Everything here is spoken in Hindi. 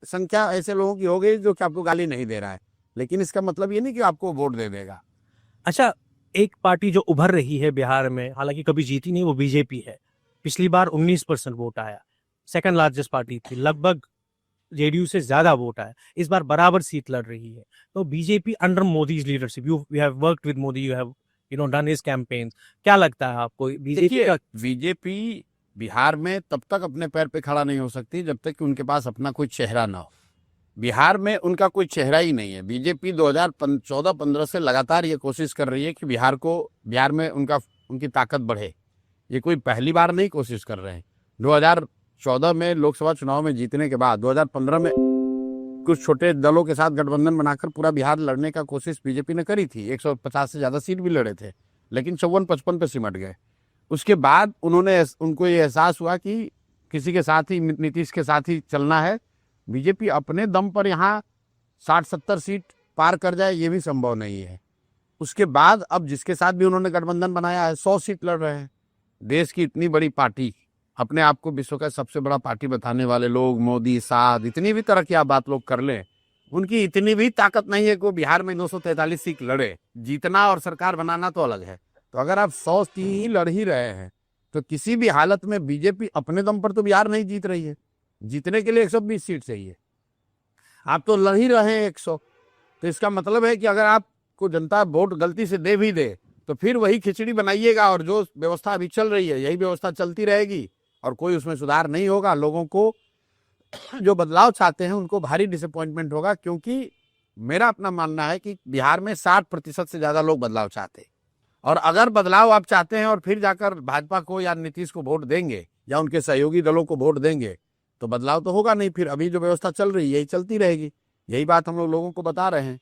संख्या ऐसे लोगों की हो गई जो कि आपको गाली नहीं दे रहा है, लेकिन इसका मतलब ये नहीं कि आपको वोट दे देगा। अच्छा, एक पार्टी जो उभर रही है बिहार में, हालांकि कभी जीती नहीं, वो बीजेपी है। पिछली बार 19% वोट आया, सेकंड लार्जेस्ट पार्टी थी, लगभग जेडीयू से ज्यादा वोट आया। इस बार बराबर सीट लड़ रही है। तो BJP under Modi leadership, you have worked with Modi, you have done his campaign, क्या लगता है आपको बीजेपी देखिए, का? बीजेपी बिहार में तब तक अपने पैर पे खड़ा नहीं हो सकती जब तक कि उनके पास अपना कोई चेहरा ना हो। बिहार में उनका कोई चेहरा ही नहीं है। बीजेपी 2014-15 से लगातार ये कोशिश कर रही है कि बिहार में उनकी ताकत बढ़े। ये कोई पहली बार नहीं कोशिश कर रहे हैं। 2014 में लोकसभा चुनाव में जीतने के बाद 2015 में कुछ छोटे दलों के साथ गठबंधन बनाकर पूरा बिहार लड़ने का कोशिश बीजेपी ने करी थी। 150 से ज्यादा सीट भी लड़े थे, लेकिन 54-55 पे सिमट गए। उसके बाद उनको ये एहसास हुआ कि किसी के साथ ही, नीतीश के साथ ही चलना है। बीजेपी अपने दम पर यहाँ 60-70 सीट पार कर जाए ये भी संभव नहीं है। उसके बाद अब जिसके साथ भी उन्होंने गठबंधन बनाया है 100 सीट लड़ रहे हैं। देश की इतनी बड़ी पार्टी, अपने आप को विश्व का सबसे बड़ा पार्टी बताने वाले लोग, मोदी, साथ इतनी भी तरह की आप बात लोग कर लें, उनकी इतनी भी ताकत नहीं है कि वो बिहार में 243 सीट लड़े। जीतना और सरकार बनाना तो अलग है। तो अगर आप 100 सीट ही लड़ ही रहे हैं तो किसी भी हालत में बीजेपी अपने दम पर तो बिहार नहीं जीत रही है। जीतने के लिए 120 सीट चाहिए, आप तो लड़ ही रहे हैं 100। तो इसका मतलब है कि अगर आपको जनता वोट गलती से दे भी दे तो फिर वही खिचड़ी बनाइएगा, और जो व्यवस्था अभी चल रही है यही व्यवस्था चलती रहेगी और कोई उसमें सुधार नहीं होगा। लोगों को जो बदलाव चाहते हैं उनको भारी डिसअपॉइंटमेंट होगा, क्योंकि मेरा अपना मानना है कि बिहार में 60% से ज्यादा लोग बदलाव चाहते हैं। और अगर बदलाव आप चाहते हैं और फिर जाकर भाजपा को या नीतीश को वोट देंगे या उनके सहयोगी दलों को वोट देंगे तो बदलाव तो होगा नहीं। फिर अभी जो व्यवस्था चल रही है यही चलती रहेगी। यही बात हम लोगों को बता रहे हैं।